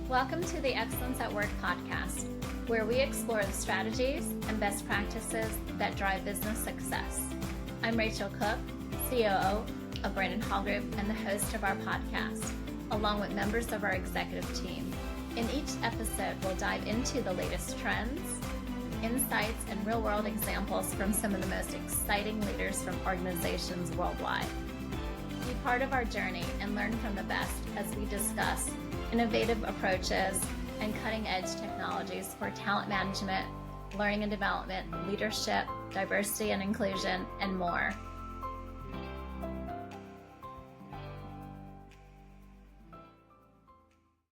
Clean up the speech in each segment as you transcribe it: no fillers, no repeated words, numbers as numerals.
Welcome to the Excellence at Work podcast, where we explore the strategies and best practices that drive business success. I'm Rachel Cook, COO of Brandon Hall Group and the host of our podcast, along with members of our executive team. In each episode, we'll dive into the latest trends, insights, and real-world examples from some of the most exciting leaders from organizations worldwide. Be part of our journey and learn from the best as we discuss innovative approaches and cutting-edge technologies for talent management, learning and development, leadership, diversity and inclusion, and more.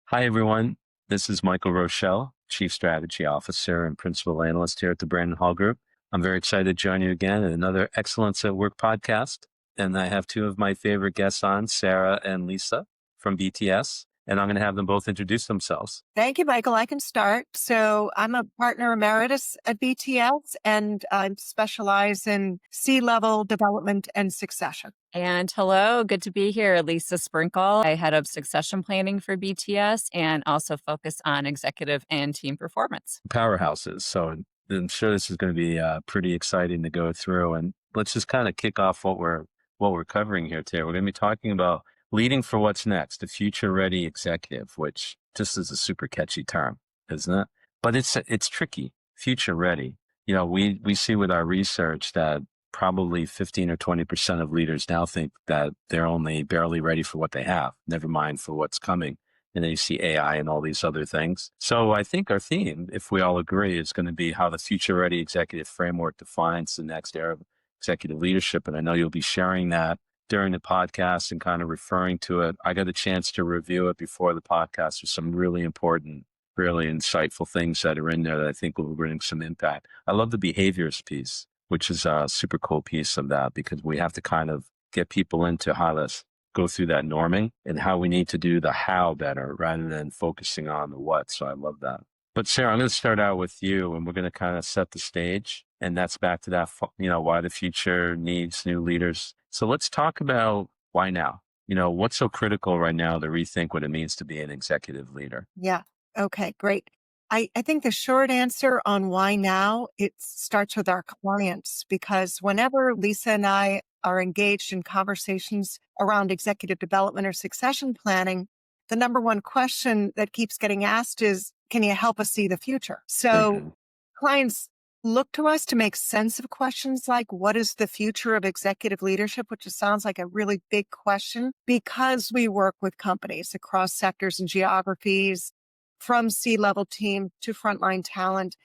Hi, everyone. This is Michael Rochelle, Chief Strategy Officer and Principal Analyst here at the Brandon Hall Group. I'm very excited to join you again in another Excellence at Work podcast. And I have two of my favorite guests on, Sarah and Lisa from BTS. And I'm going to have them both introduce themselves. Thank you, Michael. I can start. So I'm a partner emeritus at BTS, and I specialize in C-level development and succession. And hello, good to be here. Lisa Sprinkle. I head up succession planning for BTS and also focus on executive and team performance. Powerhouses. So I'm sure this is going to be pretty exciting to go through. And let's just kind of kick off what we're covering here today. We're going to be talking about leading for what's next, the future-ready executive, which just is a super catchy term, isn't it? But it's tricky, future-ready. You know, we see with our research that probably 15 or 20% of leaders now think that they're only barely ready for what they have, never mind for what's coming. And then you see AI and all these other things. So I think our theme, if we all agree, is going to be how the future-ready executive framework defines the next era of executive leadership. And I know you'll be sharing that during the podcast and kind of referring to it. I got a chance to review it before the podcast. There's some really important, really insightful things that are in there that I think will bring some impact. I love the behaviors piece, which is a super cool piece of that, because we have to kind of get people into how to go through that norming and how we need to do the how better rather than focusing on the what. So I love that. But Sarah, I'm going to start out with you, and we're going to kind of set the stage. And that's back to that, why the future needs new leaders. So let's talk about why now. What's so critical right now to rethink what it means to be an executive leader? Yeah. Okay, great. I think the short answer on why now, it starts with our clients, because whenever Lisa and I are engaged in conversations around executive development or succession planning, the number one question that keeps getting asked is, can you help us see the future? So clients look to us to make sense of questions like, what is the future of executive leadership? Which sounds like a really big question, because we work with companies across sectors and geographies, from C-level team to frontline talent.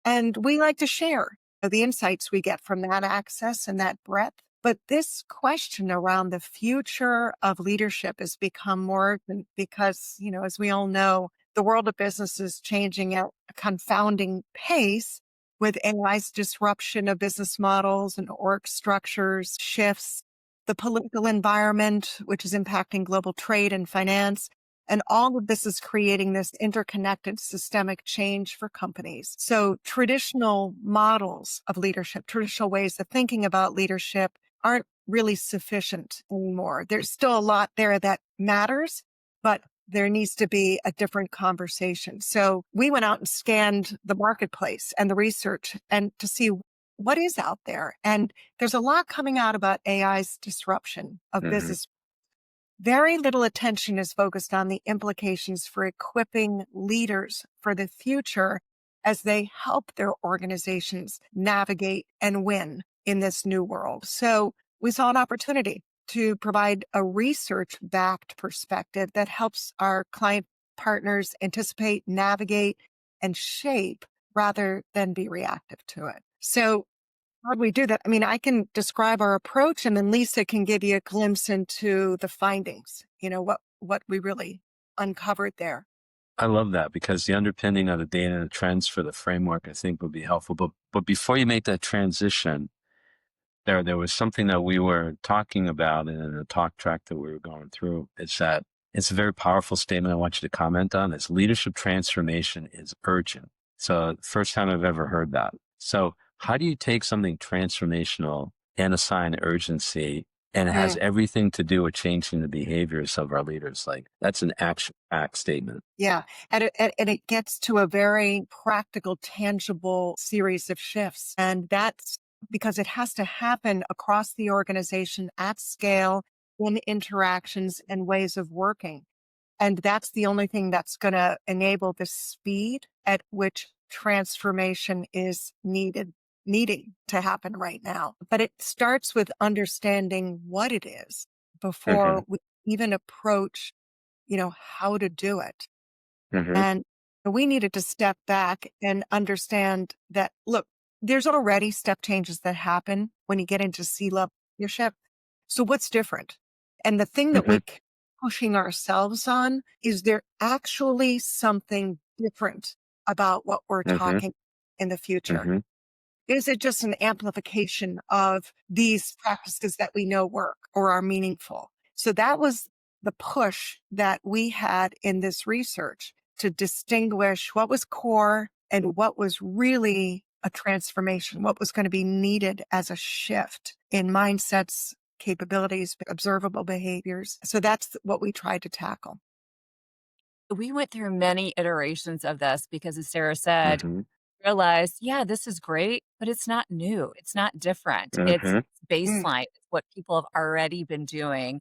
And we like to share the insights we get from that access and that breadth. But this question around the future of leadership has become more urgent because, as we all know, the world of business is changing at a confounding pace, with AI's disruption of business models and org structures, shifts, the political environment, which is impacting global trade and finance. And all of this is creating this interconnected systemic change for companies. So traditional models of leadership, traditional ways of thinking about leadership aren't really sufficient anymore. There's still a lot there that matters, but there needs to be a different conversation. So we went out and scanned the marketplace and the research and to see what is out there. And there's a lot coming out about AI's disruption of business. Very little attention is focused on the implications for equipping leaders for the future as they help their organizations navigate and win in this new world. So we saw an opportunity to provide a research-backed perspective that helps our client partners anticipate, navigate, and shape rather than be reactive to it. So how do we do that? I mean, I can describe our approach, and then Lisa can give you a glimpse into the findings, what we really uncovered there. I love that, because the underpinning of the data and the trends for the framework, I think, would be helpful. But before you make that transition, there was something that we were talking about in a talk track that we were going through. It's that it's a very powerful statement I want you to comment on. Is leadership transformation is urgent. So first time I've ever heard that. So how do you take something transformational and assign urgency And it has everything to do with changing the behaviors of our leaders. Like that's an action packed statement. Yeah. And it gets to a very practical, tangible series of shifts. And that's because it has to happen across the organization at scale in interactions and ways of working. And that's the only thing that's going to enable the speed at which transformation is needing to happen right now. But it starts with understanding what it is before we even approach, how to do it. And we needed to step back and understand that, look, there's already step changes that happen when you get into C-level leadership. So what's different? And the thing that we keep pushing ourselves on is there actually something different about what we're talking in the future? Is it just an amplification of these practices that we know work or are meaningful? So that was the push that we had in this research to distinguish what was core and what was really a transformation, what was going to be needed as a shift in mindsets, capabilities, observable behaviors. So that's what we tried to tackle. We went through many iterations of this because, as Sarah said, realized, yeah, this is great, but it's not new. It's not different. It's Mm, baseline. It's what people have already been doing.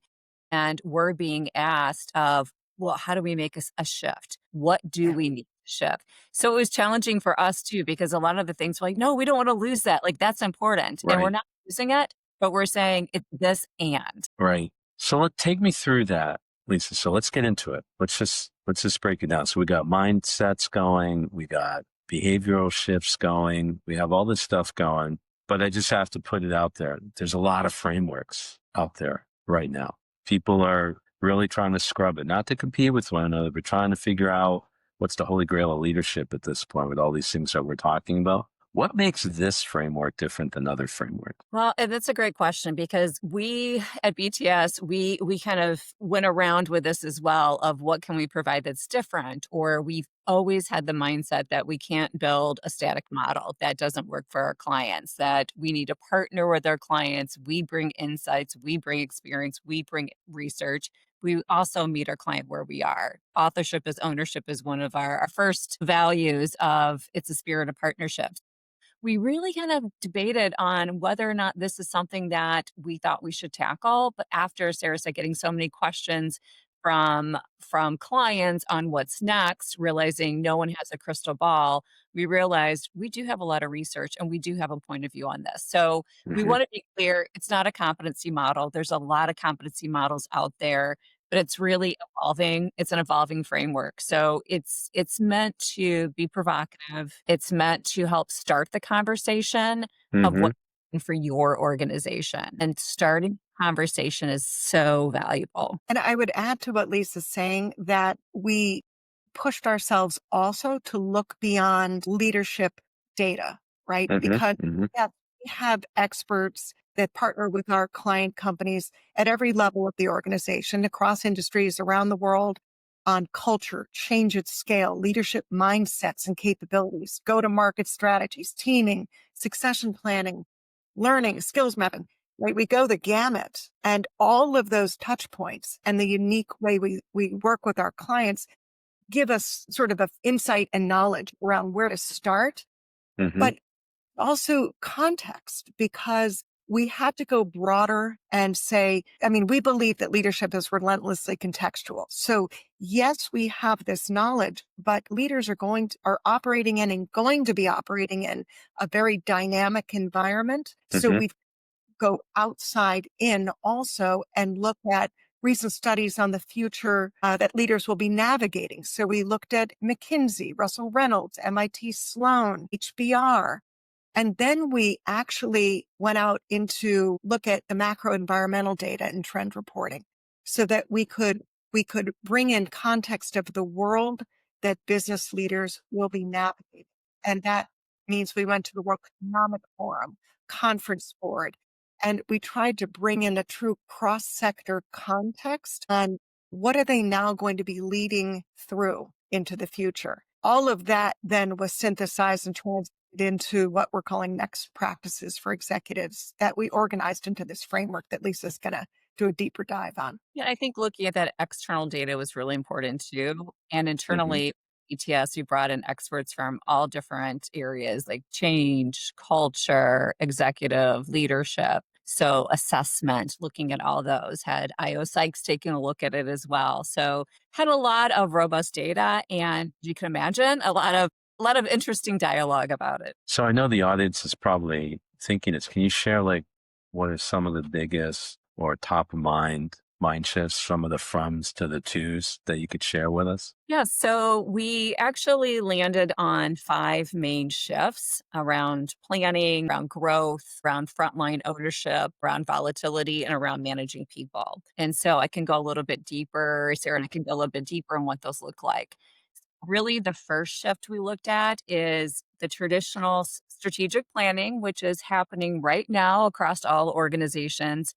And we're being asked of, well, how do we make a shift? What do yeah, we need to shift? So it was challenging for us too, because a lot of the things were like, no, we don't want to lose that. Like that's important. And we're Right. not losing it, but we're saying it's this and. Right. So take me through that, Lisa. So let's get into it. Let's just break it down. So we got mindsets going, we got behavioral shifts going, we have all this stuff going, but I just have to put it out there. There's a lot of frameworks out there right now. People are really trying to scrub it, not to compete with one another, but trying to figure out what's the holy grail of leadership at this point with all these things that we're talking about. What makes this framework different than other frameworks? Well, and that's a great question because we at BTS, we kind of went around with this as well of what can we provide that's different, or we've always had the mindset that we can't build a static model that doesn't work for our clients, that we need to partner with our clients. We bring insights, we bring experience, we bring research. We also meet our client where we are. Authorship as ownership is one of our first values of it's a spirit of partnership. We really kind of debated on whether or not this is something that we thought we should tackle. But after Sarah said getting so many questions from clients on what's next, realizing no one has a crystal ball, we realized we do have a lot of research and we do have a point of view on this. So we hmm want to be clear, it's not a competency model. There's a lot of competency models out there, but it's really evolving. It's an evolving framework. So it's meant to be provocative. It's meant to help start the conversation of hmm what for your organization. And starting conversation is so valuable. And I would add to what Lisa's saying that we pushed ourselves also to look beyond leadership data, right? Because hmm yeah, we have experts that partner with our client companies at every level of the organization, across industries around the world, on culture, change at scale, leadership mindsets and capabilities, go-to-market strategies, teaming, succession planning, learning, skills mapping. Right? We go the gamut, and all of those touch points and the unique way we work with our clients give us sort of a insight and knowledge around where to start, hmm but also context, because we had to go broader and say, I mean, we believe that leadership is relentlessly contextual. So yes, we have this knowledge, but leaders are operating in and going to be operating in a very dynamic environment. So hmm we've go outside in also and look at recent studies on the future that leaders will be navigating. So we looked at McKinsey, Russell Reynolds, MIT Sloan, HBR. And then we actually went out into look at the macro environmental data and trend reporting so that we could bring in context of the world that business leaders will be navigating. And that means we went to the World Economic Forum, Conference Board, and we tried to bring in a true cross-sector context on what are they now going to be leading through into the future. All of that then was synthesized and into what we're calling next practices for executives that we organized into this framework that Lisa's going to do a deeper dive on. Yeah, I think looking at that external data was really important too. And Hmm. internally, ETS, we brought in experts from all different areas like change, culture, executive leadership. So assessment, looking at all those, had IO Psychs taking a look at it as well. So had a lot of robust data, and you can imagine a lot of interesting dialogue about it. So I know the audience is probably thinking this. Can you share like what are some of the biggest or top of mind shifts, some of the froms to the twos that you could share with us? Yeah, so we actually landed on 5 main shifts around planning, around growth, around frontline ownership, around volatility, and around managing people. And so I can go a little bit deeper, Sarah and I can go a little bit deeper on what those look like. Really, the first shift we looked at is the traditional strategic planning, which is happening right now across all organizations,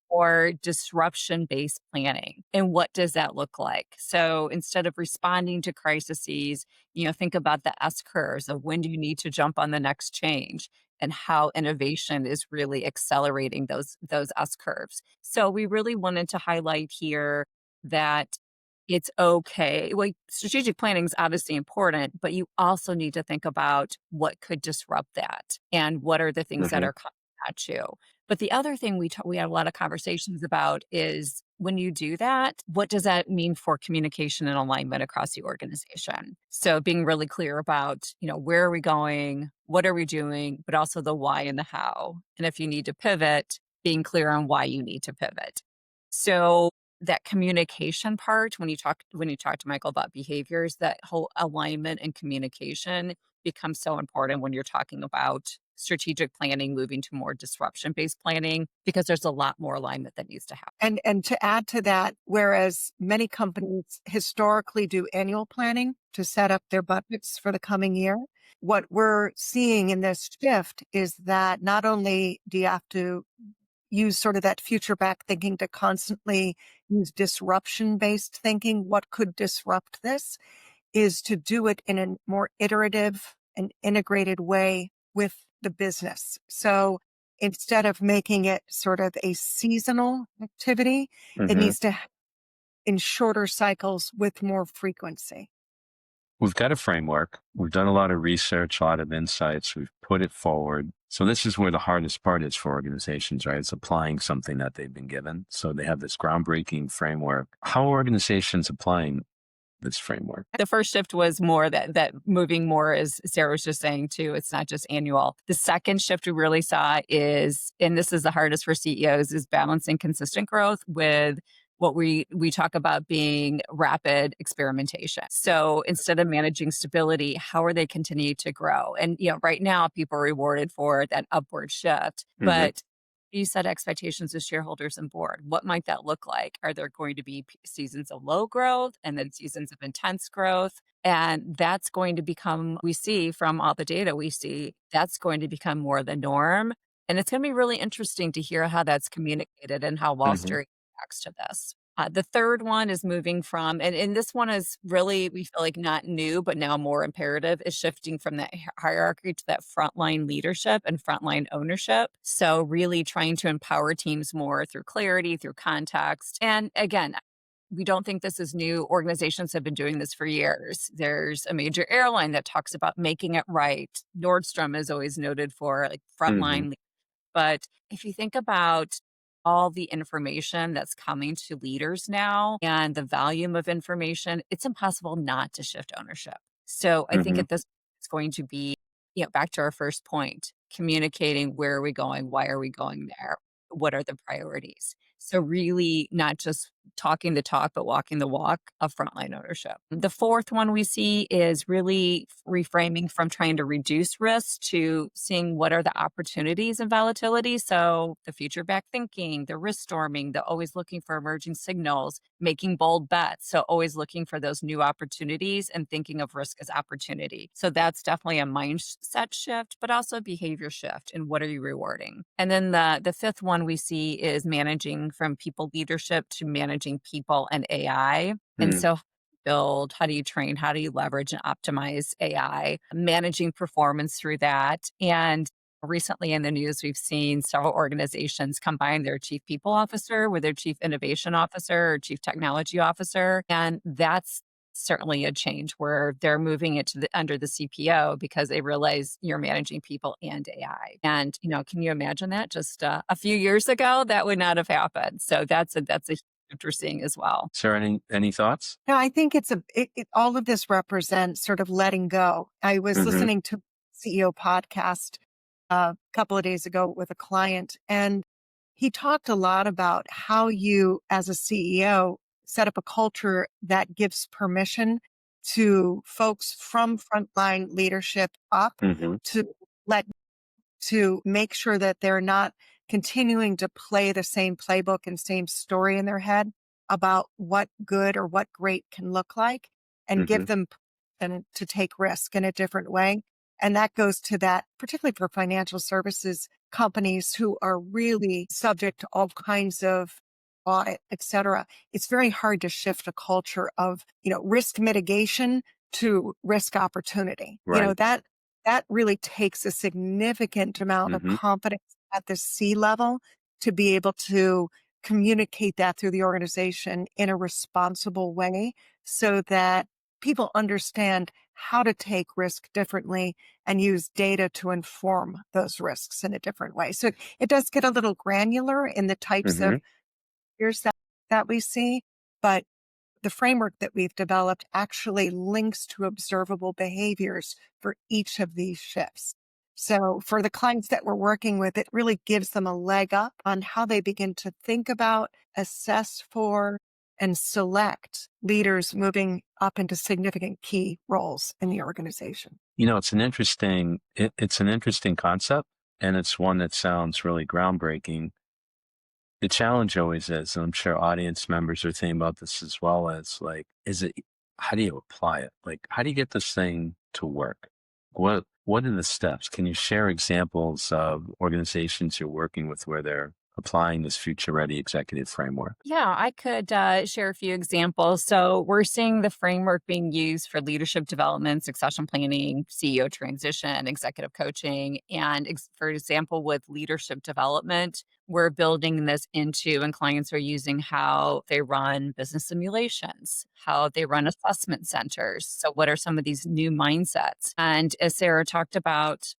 or disruption based planning. And what does that look like? So instead of responding to crises, think about the S curves of when do you need to jump on the next change and how innovation is really accelerating those S curves. So we really wanted to highlight here that it's okay. Well, strategic planning is obviously important, but you also need to think about what could disrupt that and what are the things that Hmm. are coming at you. But the other thing we had a lot of conversations about is when you do that, what does that mean for communication and alignment across the organization? So being really clear about, where are we going? What are we doing? But also the why and the how. And if you need to pivot, being clear on why you need to pivot. So that communication part, when you talk to Michael about behaviors, that whole alignment and communication becomes so important when you're talking about strategic planning moving to more disruption based planning, because there's a lot more alignment that needs to happen. And to add to that, whereas many companies historically do annual planning to set up their budgets for the coming year, what we're seeing in this shift is that not only do you have to use sort of that future back thinking to constantly use disruption based thinking, what could disrupt this, is to do it in a more iterative and integrated way with the business. So instead of making it sort of a seasonal activity, it Hmm. needs to in shorter cycles with more frequency. We've got a framework. We've done a lot of research, a lot of insights. We've put it forward. So this is where the hardest part is for organizations, right? It's applying something that they've been given. So they have this groundbreaking framework. How are organizations applying this framework? The first shift was more that moving more, as Sarah was just saying too, it's not just annual. The second shift we really saw is, and this is the hardest for CEOs, is balancing consistent growth with what we talk about being rapid experimentation. So instead of managing stability, how are they continuing to grow? And right now people are rewarded for that upward shift, Hmm. but you set expectations with shareholders and board. What might that look like? Are there going to be seasons of low growth and then seasons of intense growth? And that's going to become, we see from all the data we see, that's going to become more the norm. And it's going to be really interesting to hear how that's communicated and how Wall Hmm. Street reacts to this. The third one is moving from, and this one is really, we feel like not new, but now more imperative, is shifting from that hierarchy to that frontline leadership and frontline ownership. So, really trying to empower teams more through clarity, through context. And again, we don't think this is new. Organizations have been doing this for years. There's a major airline that talks about making it right. Nordstrom is always noted for like Hmm. frontline, but if you think about all the information that's coming to leaders now and the volume of information, it's impossible not to shift ownership. So I think Hmm. at this, it's going to be, back to our first point, communicating where are we going? Why are we going there? What are the priorities? So really not just talking the talk, but walking the walk of frontline ownership. The fourth one we see is really reframing from trying to reduce risk to seeing what are the opportunities and volatility. So the future back thinking, the risk storming, the always looking for emerging signals, making bold bets. So always looking for those new opportunities and thinking of risk as opportunity. So that's definitely a mindset shift, but also a behavior shift. And what are you rewarding? And then the fifth one we see is managing from people leadership to managing people and AI. And Hmm. so build? How do you train? How do you leverage and optimize AI? Managing performance through that. And recently in the news, we've seen several organizations combine their chief people officer with their chief innovation officer or chief technology officer. And that's certainly a change where they're moving it to under the CPO because they realize you're managing people and AI. And, can you imagine that just a few years ago, that would not have happened. So that's a shift we're seeing as well. Sarah, any thoughts? No, I think all of this represents sort of letting go. I was Mm-hmm. listening to CEO podcast a couple of days ago with a client, and he talked a lot about how you, as a CEO, set up a culture that gives permission to folks from frontline leadership up Mm-hmm. to let to make sure that they're not continuing to play the same playbook and same story in their head about what good or what great can look like, and Mm-hmm. give them and to take risk in a different way. And that goes to that, particularly for financial services companies who are really subject to all kinds of audit, et cetera. It's very hard to shift a culture of, risk mitigation to risk opportunity. Right. That really takes a significant amount of Mm-hmm. confidence at the C level to be able to communicate that through the organization in a responsible way so that people understand how to take risk differently and use data to inform those risks in a different way. So it does get a little granular in the types Mm-hmm. of fears that we see, but the framework that we've developed actually links to observable behaviors for each of these shifts. So for the clients that we're working with, it really gives them a leg up on how they begin to think about, assess for, and select leaders moving up into significant key roles in the organization. It's it's an interesting concept, and it's one that sounds really groundbreaking. The challenge always is, and I'm sure audience members are thinking about this as well, as like, how do you apply it? Like, how do you get this thing to work? What are the steps? Can you share examples of organizations you're working with where they're applying this future ready executive framework? Yeah, I could share a few examples. So, we're seeing the framework being used for leadership development, succession planning, CEO transition, executive coaching. And for example, with leadership development, we're building this into, and clients are using how they run business simulations, how they run assessment centers. So, what are some of these new mindsets? And as Sarah talked about,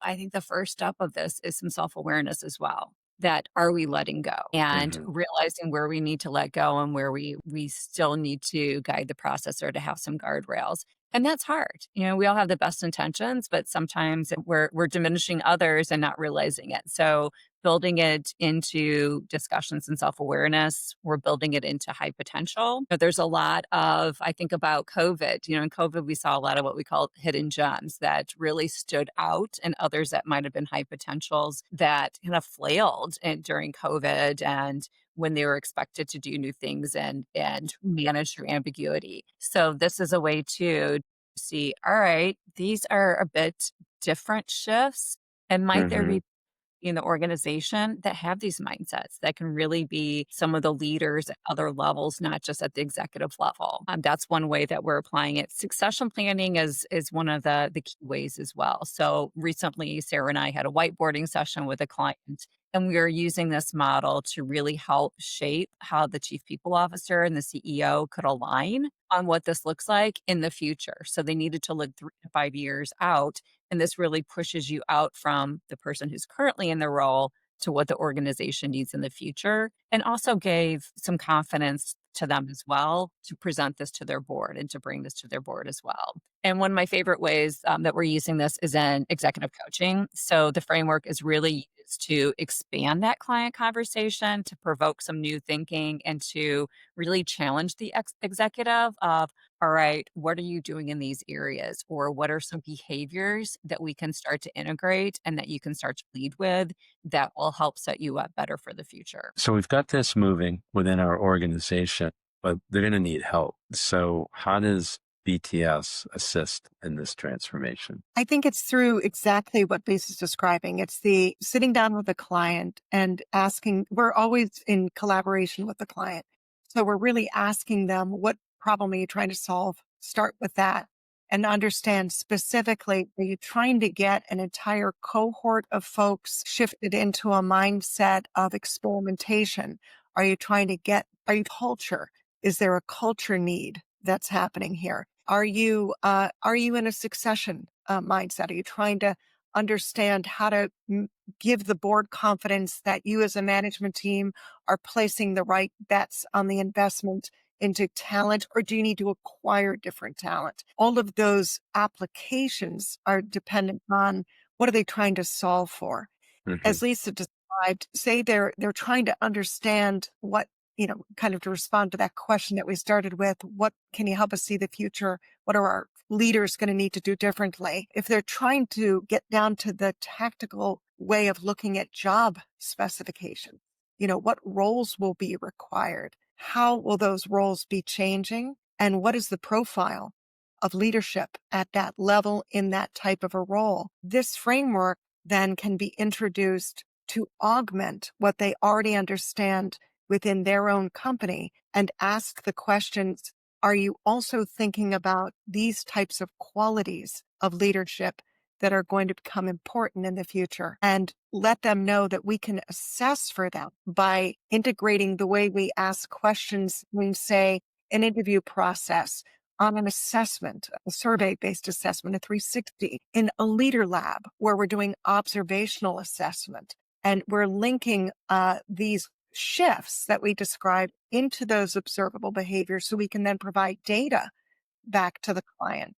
I think the first step of this is some self awareness as well, that are we letting go and Mm-hmm. realizing where we need to let go and where we still need to guide the process or to have some guardrails. And that's hard. We all have the best intentions, but sometimes we're diminishing others and not realizing it. So building it into discussions and self-awareness, we're building it into high potential. But there's a lot of, I think about COVID. In COVID, we saw a lot of what we call hidden gems that really stood out, and others that might have been high potentials that kind of flailed during COVID and when they were expected to do new things and manage through ambiguity. So this is a way to see, all right, these are a bit different shifts. And might there Mm-hmm. be in the organization that have these mindsets that can really be some of the leaders at other levels, not just at the executive level. That's one way that we're applying it. Succession planning is one of the key ways as well. So recently, Sarah and I had a whiteboarding session with a client, and we are using this model to really help shape how the chief people officer and the CEO could align on what this looks like in the future. So they needed to look 3 to 5 years out. And this really pushes you out from the person who's currently in the role to what the organization needs in the future, and also gave some confidence to them as well to present this to their board and to bring this to their board as well. And one of my favorite ways that we're using this is in executive coaching. So the framework is really used to expand that client conversation, to provoke some new thinking, and to really challenge the executive of, all right, what are you doing in these areas? Or what are some behaviors that we can start to integrate and that you can start to lead with that will help set you up better for the future? So we've got this moving within our organization, but they're going to need help. So how does BTS assist in this transformation? I think it's through exactly what Lisa's describing. It's the sitting down with the client and asking, we're always in collaboration with the client. So we're really asking them, what problem are you trying to solve? Start with that and understand specifically, are you trying to get an entire cohort of folks shifted into a mindset of experimentation? Are you trying to are you culture? Is there a culture need that's happening here? Are you in a succession mindset? Are you trying to understand how to give the board confidence that you as a management team are placing the right bets on the investment into talent, or do you need to acquire different talent? All of those applications are dependent on what are they trying to solve for. Hmm. As Lisa described, say they're trying to understand what, kind of to respond to that question that we started with, what can you help us see the future? What are our leaders going to need to do differently? If they're trying to get down to the tactical way of looking at job specifications, what roles will be required? How will those roles be changing? And what is the profile of leadership at that level in that type of a role? This framework then can be introduced to augment what they already understand within their own company and ask the questions, are you also thinking about these types of qualities of leadership that are going to become important in the future? And let them know that we can assess for them by integrating the way we ask questions when, say, an interview process, on an assessment, a survey-based assessment, a 360, in a leader lab where we're doing observational assessment. And we're linking these shifts that we described into those observable behaviors so we can then provide data back to the client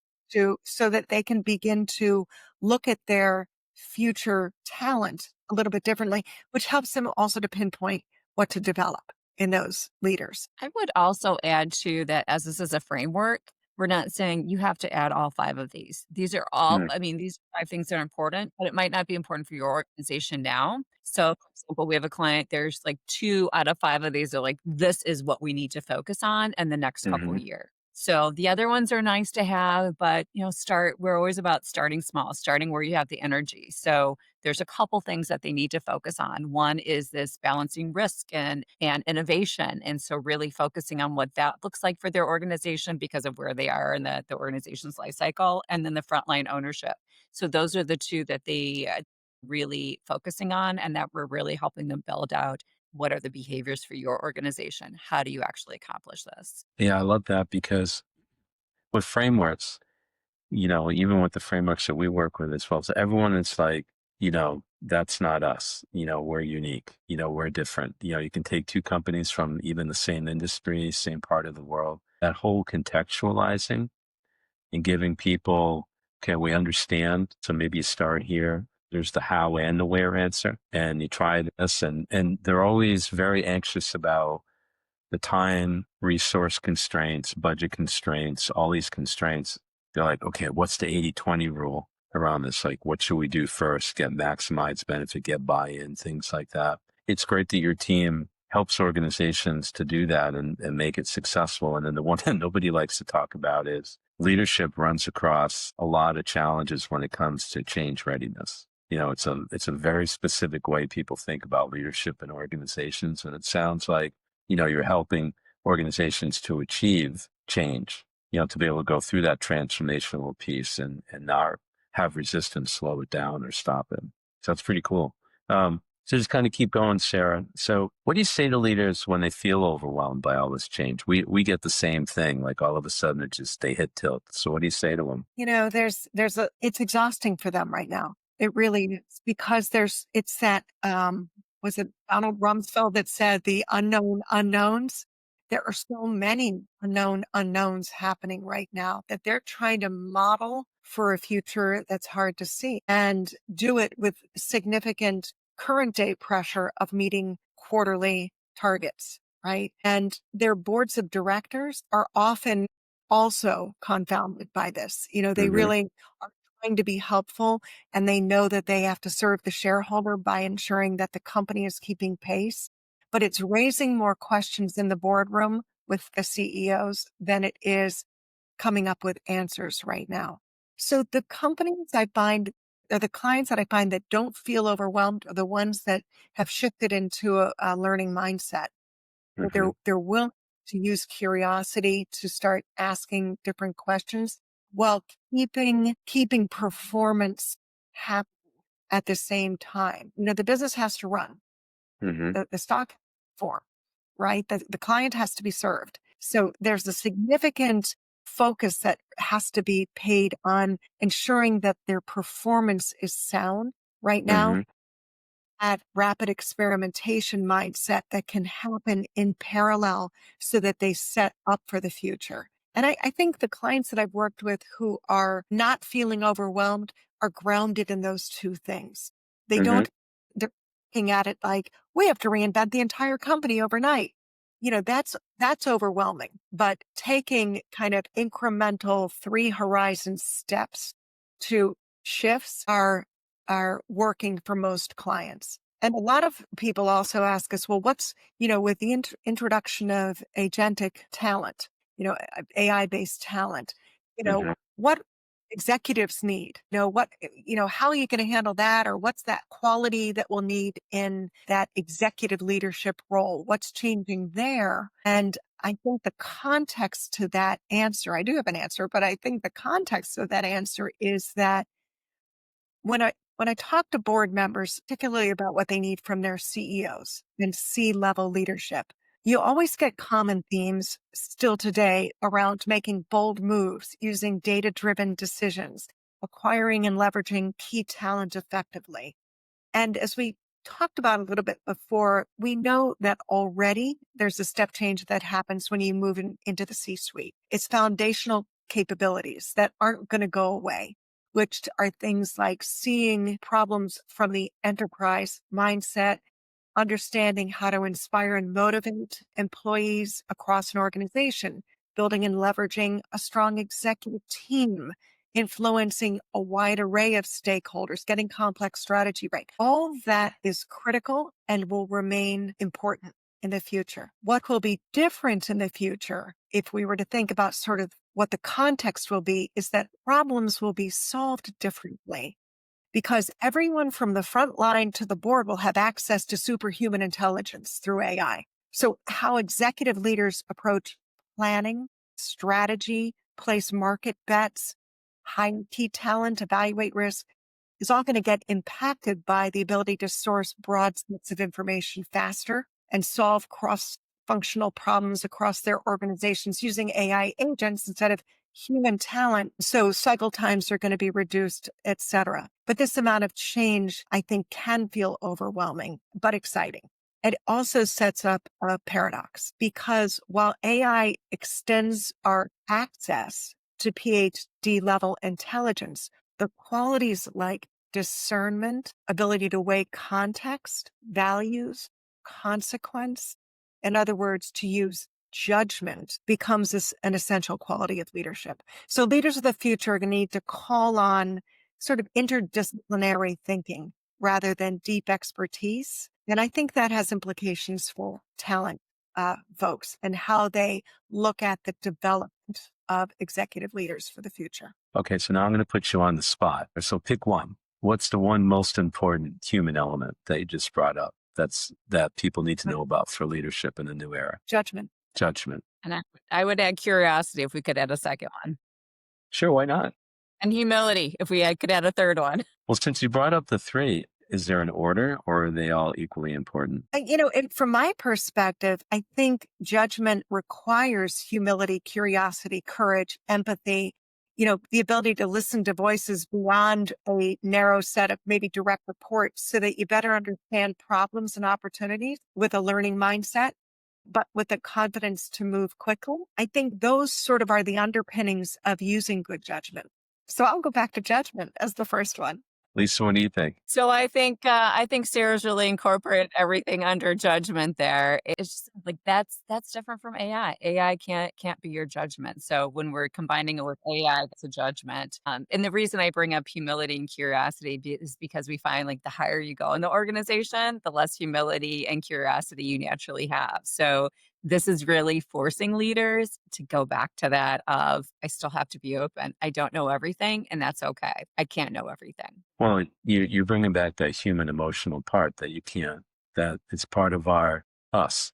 so that they can begin to look at their future talent a little bit differently, which helps them also to pinpoint what to develop in those leaders. I would also add to that, as this is a framework, we're not saying you have to add all 5 of these. These are all, I mean, these 5 things are important, but it might not be important for your organization now. So, for example, we have a client, there's like 2 out of 5 of these are like, this is what we need to focus on in the next couple Hmm. of years. So the other ones are nice to have, but we're always about starting small, starting where you have the energy. So there's a couple things that they need to focus on. One is this balancing risk and innovation. And so really focusing on what that looks like for their organization because of where they are in the organization's life cycle, and then the frontline ownership. So those are the 2 that they really focusing on, and that we're really helping them build out what are the behaviors for your organization? How do you actually accomplish this? Yeah, I love that because with frameworks, even with the frameworks that we work with as well, so everyone is like, that's not us. We're unique. We're different. You can take 2 companies from even the same industry, same part of the world. That whole contextualizing and giving people, okay, we understand. So maybe you start here. There's the how and the where answer, and you try this, and they're always very anxious about the time, resource constraints, budget constraints, all these constraints. They're like, okay, what's the 80-20 rule around this? Like, what should we do first? Get maximized benefit, get buy-in, things like that. It's great that your team helps organizations to do that and make it successful. And then the one that nobody likes to talk about is leadership runs across a lot of challenges when it comes to change readiness. It's a very specific way people think about leadership in organizations. And it sounds like you're helping organizations to achieve change, to be able to go through that transformational piece and not have resistance slow it down or stop it. So that's pretty cool. So just kind of keep going, Sarah. So what do you say to leaders when they feel overwhelmed by all this change? We get the same thing, like all of a sudden they hit tilt. So what do you say to them? It's exhausting for them right now. It really is because it's that, was it Donald Rumsfeld that said the unknown unknowns? There are so many unknown unknowns happening right now that they're trying to model for a future that's hard to see and do it with significant current day pressure of meeting quarterly targets, right? And their boards of directors are often also confounded by this. They Hmm. really are trying to be helpful and they know that they have to serve the shareholder by ensuring that the company is keeping pace. But it's raising more questions in the boardroom with the CEOs than it is coming up with answers right now. So the companies I find, or the clients that I find that don't feel overwhelmed are the ones that have shifted into a learning mindset. Hmm. They're willing to use curiosity to start asking different questions while keeping performance happy at the same time. The business has to run, Mm-hmm. the stock form, right? The client has to be served. So there's a significant focus that has to be paid on ensuring that their performance is sound. Right now, Mm-hmm. that rapid experimentation mindset that can happen in parallel so that they set up for the future. And I think the clients that I've worked with who are not feeling overwhelmed are grounded in those two things. They Mm-hmm. don't, they're looking at it like, we have to reinvent the entire company overnight. That's overwhelming. But taking kind of incremental 3 horizon steps to shifts are working for most clients. And a lot of people also ask us, well, with the introduction of agentic talent, AI-based talent, Mm-hmm. what executives need, how are you going to handle that? Or what's that quality that we'll need in that executive leadership role? What's changing there? And I think the context to that answer, I do have an answer, but I think the context of that answer is that when I talk to board members, particularly about what they need from their CEOs and C-level leadership, you always get common themes still today around making bold moves, using data-driven decisions, acquiring and leveraging key talent effectively. And as we talked about a little bit before, we know that already there's a step change that happens when you move into the C-suite. It's foundational capabilities that aren't going to go away, which are things like seeing problems from the enterprise mindset, understanding how to inspire and motivate employees across an organization, building and leveraging a strong executive team, influencing a wide array of stakeholders, getting complex strategy right. All that is critical and will remain important in the future. What will be different in the future, if we were to think about sort of what the context will be, is that problems will be solved differently because everyone from the front line to the board will have access to superhuman intelligence through AI. So how executive leaders approach planning, strategy, place market bets, hire key talent, evaluate risk is all going to get impacted by the ability to source broad sets of information faster and solve cross-functional problems across their organizations using AI agents instead of human talent. So cycle times are going to be reduced, et cetera. But this amount of change, I think, can feel overwhelming, but exciting. It also sets up a paradox because while AI extends our access to PhD level intelligence, the qualities like discernment, ability to weigh context, values, consequence, in other words, to use judgment becomes an essential quality of leadership. So leaders of the future are going to need to call on sort of interdisciplinary thinking rather than deep expertise. And I think that has implications for talent folks and how they look at the development of executive leaders for the future. Okay, so now I'm going to put you on the spot. So pick one. What's the one most important human element that you just brought up that people need to know about for leadership in the new era? Judgment. Judgment. And I would add curiosity if we could add a second one. Sure, why not? And humility if we could add a third one. Well, since you brought up the three, is there an order or are they all equally important? From my perspective, I think judgment requires humility, curiosity, courage, empathy, the ability to listen to voices beyond a narrow set of maybe direct reports so that you better understand problems and opportunities with a learning mindset, but with the confidence to move quickly. I think those sort of are the underpinnings of using good judgment. So I'll go back to judgment as the first one. Lisa, what do you think? So I think Sarah's really incorporated everything under judgment there. It's just like that's different from AI. AI can't be your judgment. So when we're combining it with AI, that's a judgment. And the reason I bring up humility and curiosity is because we find like the higher you go in the organization, the less humility and curiosity you naturally have. So this is really forcing leaders to go back to that of, I still have to be open. I don't know everything, and that's okay. I can't know everything. Well, you're bringing back that human emotional part that you can't, that it's part of us.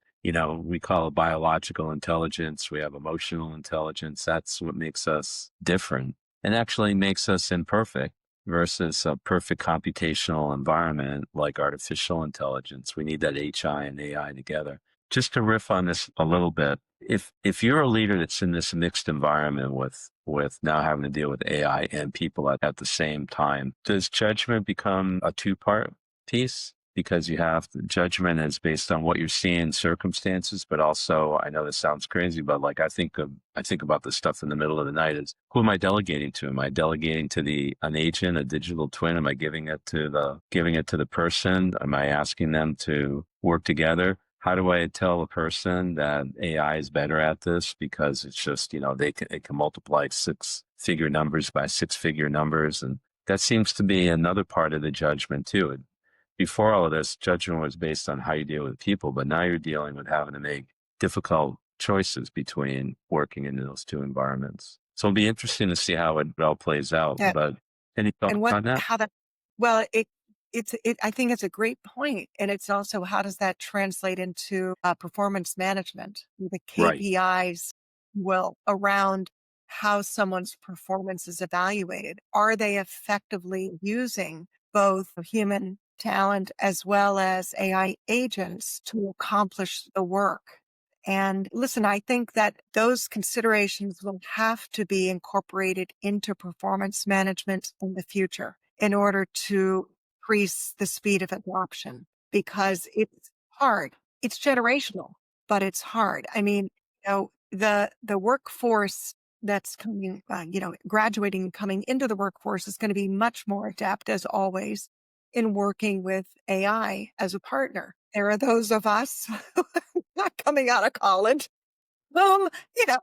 we call it biological intelligence. We have emotional intelligence. That's what makes us different and actually makes us imperfect versus a perfect computational environment like artificial intelligence. We need that HI and AI together. Just to riff on this a little bit, if you're a leader that's in this mixed environment with now having to deal with AI and people at the same time, does judgment become a two-part piece? Because you have judgment is based on what you're seeing circumstances, but also I know this sounds crazy, but like I think about the stuff in the middle of the night is who am I delegating to? Am I delegating to an agent, a digital twin? Am I giving it to the person? Am I asking them to work together? How do I tell a person that AI is better at this because it's just, it can multiply six-figure numbers by six-figure numbers. And that seems to be another part of the judgment too. Before all of this, judgment was based on how you deal with people, but now you're dealing with having to make difficult choices between working in those two environments. So it'll be interesting to see how it all plays out. Yeah. But any thoughts on that? Well, I think it's a great point. And it's also, how does that translate into performance management? The Right. KPIs around how someone's performance is evaluated. Are they effectively using both human talent as well as AI agents to accomplish the work? And listen, I think that those considerations will have to be incorporated into performance management in the future in order to increase the speed of adoption, because it's hard. It's generational, but it's hard. I mean, the workforce that's coming, graduating and coming into the workforce is going to be much more adept, as always, in working with AI as a partner. There are those of us not coming out of college. Um, you know,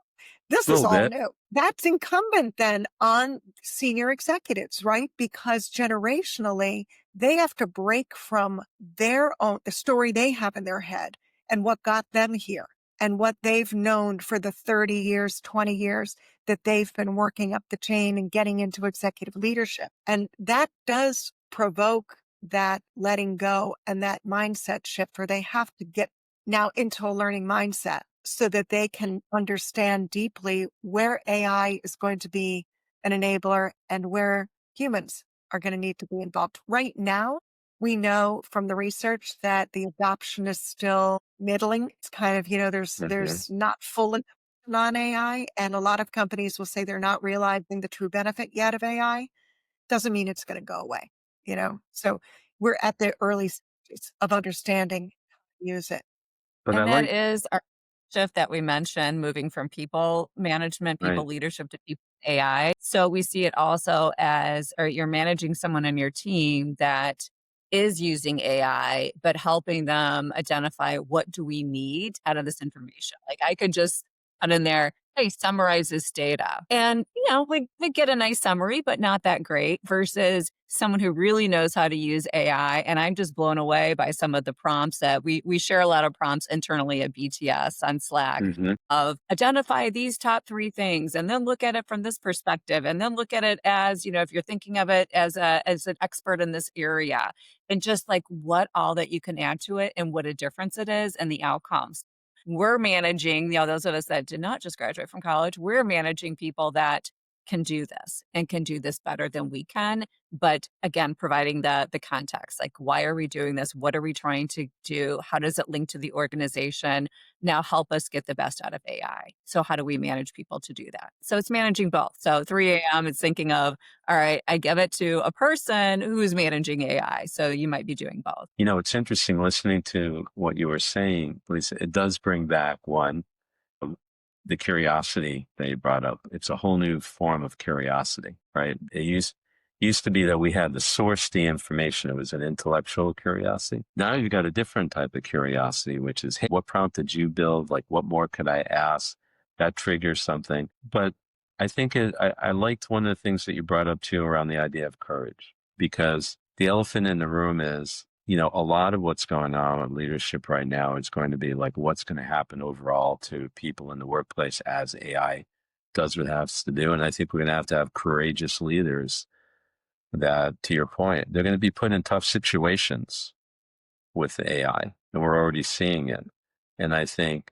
this A is little all bit. new. That's incumbent then on senior executives, right? Because generationally, they have to break from the story they have in their head and what got them here and what they've known for the 30 years, 20 years that they've been working up the chain and getting into executive leadership. And that does provoke that letting go and that mindset shift, where they have to get now into a learning mindset so that they can understand deeply where AI is going to be an enabler and where humans are going to need to be involved. Right now, we know from the research that the adoption is still middling. It's kind of, there's not full adoption on AI, and a lot of companies will say they're not realizing the true benefit yet of AI. Doesn't mean it's going to go away, So we're at the early stages of understanding how to use it. But I And that like, is our shift that we mentioned, moving from people management, people right. leadership to people AI. So we see it also as, or you're managing someone on your team that is using AI, but helping them identify, what do we need out of this information? Like, I could just put in there, hey, summarize this data. And, we get a nice summary, but not that great, versus someone who really knows how to use AI. And I'm just blown away by some of the prompts that we share a lot of prompts internally at BTS on Slack Mhm. of identify these top 3 things, and then look at it from this perspective, and then look at it as, if you're thinking of it as an expert in this area, and just like what all that you can add to it and what a difference it is and the outcomes. We're managing, those of us that did not just graduate from college, we're managing people that can do this and can do this better than we can. But again, providing the context, like, why are we doing this? What are we trying to do? How does it link to the organization? Now help us get the best out of AI. So how do we manage people to do that? So it's managing both. So 3 a.m. it's thinking of, all right, I give it to a person who's managing AI. So you might be doing both. It's interesting listening to what you were saying, Lisa. It does bring back the curiosity that you brought up. It's a whole new form of curiosity, right? It used to be that we had to source the information. It was an intellectual curiosity. Now you've got a different type of curiosity, which is, hey, what prompt did you build? Like, what more could I ask? That triggers something. But I think I liked one of the things that you brought up too around the idea of courage, because the elephant in the room is, a lot of what's going on with leadership right now is going to be like, what's going to happen overall to people in the workplace as AI does what it has to do. And I think we're going to have courageous leaders that, to your point, they're going to be put in tough situations with the AI, and we're already seeing it. And I think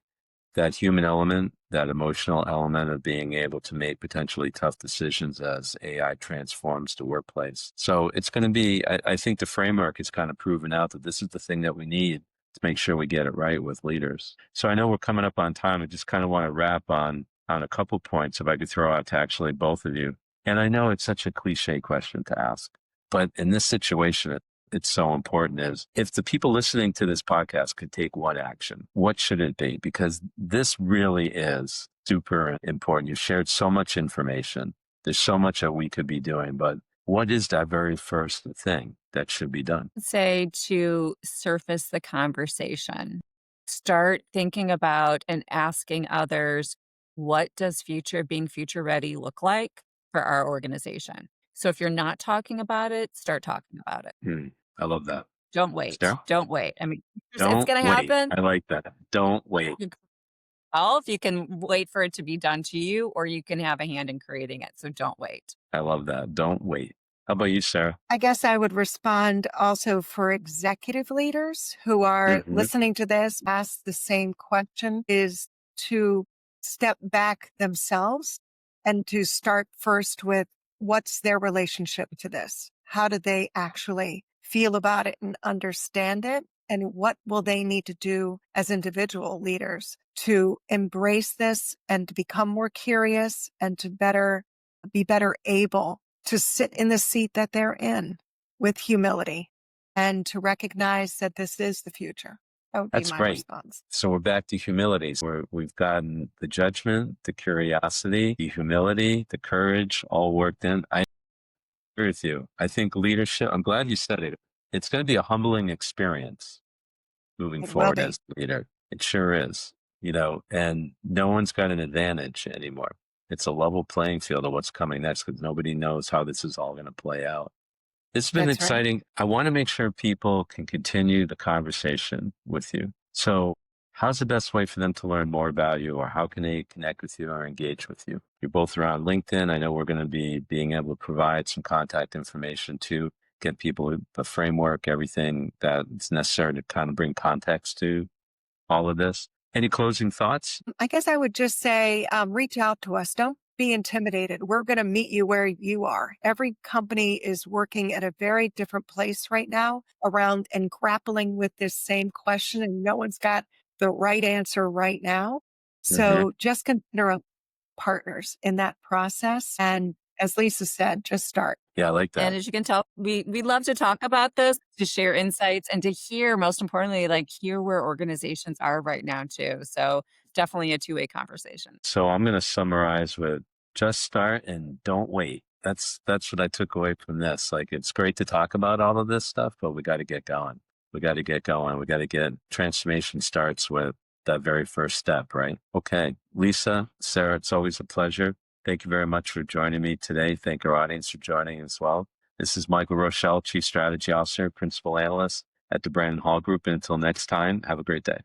that human element, that emotional element of being able to make potentially tough decisions as AI transforms the workplace. So it's going to be, I think the framework is kind of proven out that this is the thing that we need to make sure we get it right with leaders. So I know we're coming up on time. I just kind of want to wrap on a couple points if I could throw out to actually both of you. And I know it's such a cliche question to ask, but in this situation, it's so important is if the people listening to this podcast could take one action, what should it be? Because this really is super important. You shared so much information. There's so much that we could be doing, but what is that very first thing that should be done? Say to surface the conversation, start thinking about and asking others, what does being future ready look like for our organization? So if you're not talking about it, start talking about it. I love that. Don't wait. Sarah? Don't wait. I mean, it's Don't going to wait. happen. I like that. Don't wait. If you can wait for it to be done to you, or you can have a hand in creating it. So don't wait. I love that. Don't wait. How about you, Sarah? I guess I would respond also for executive leaders who are listening to this, ask the same question, is to step back themselves and to start first with what's their relationship to this? How do they actually feel about it and understand it? And what will they need to do as individual leaders to embrace this and to become more curious and to be better able to sit in the seat that they're in with humility and to recognize that this is the future. That would be That's my great. response. So we're back to humility. So we've gotten the judgment, the curiosity, the humility, the courage all worked in. I agree with you. I think leadership, I'm glad you said it. It's going to be a humbling experience moving It will forward be. as a leader. It sure is, and no one's got an advantage anymore. It's a level playing field of what's coming next because nobody knows how this is all going to play out. It's been That's right. exciting. I want to make sure people can continue the conversation with you. So how's the best way for them to learn more about you, or how can they connect with you or engage with you? You're both around LinkedIn. I know we're going to be being able to provide some contact information to get people the framework, everything that's necessary to kind of bring context to all of this. Any closing thoughts? I guess I would just say, reach out to us. Don't be intimidated. We're going to meet you where you are. Every company is working at a very different place right now around and grappling with this same question, and no one's got the right answer right now. So just consider partners in that process. And as Lisa said, just start. Yeah, I like And that. as you can tell, we love to talk about this, to share insights, and to hear, most importantly, hear where organizations are right now too. So definitely a two-way conversation. So I'm going to summarize with just start and don't wait. That's what I took away from this. It's great to talk about all of this stuff, but we got to get going. We got to get going. We got to get transformation starts with that very first step, right? Okay. Lisa, Sarah, it's always a pleasure. Thank you very much for joining me today. Thank our audience for joining as well. This is Michael Rochelle, Chief Strategy Officer, Principal Analyst at the Brandon Hall Group. And until next time, have a great day.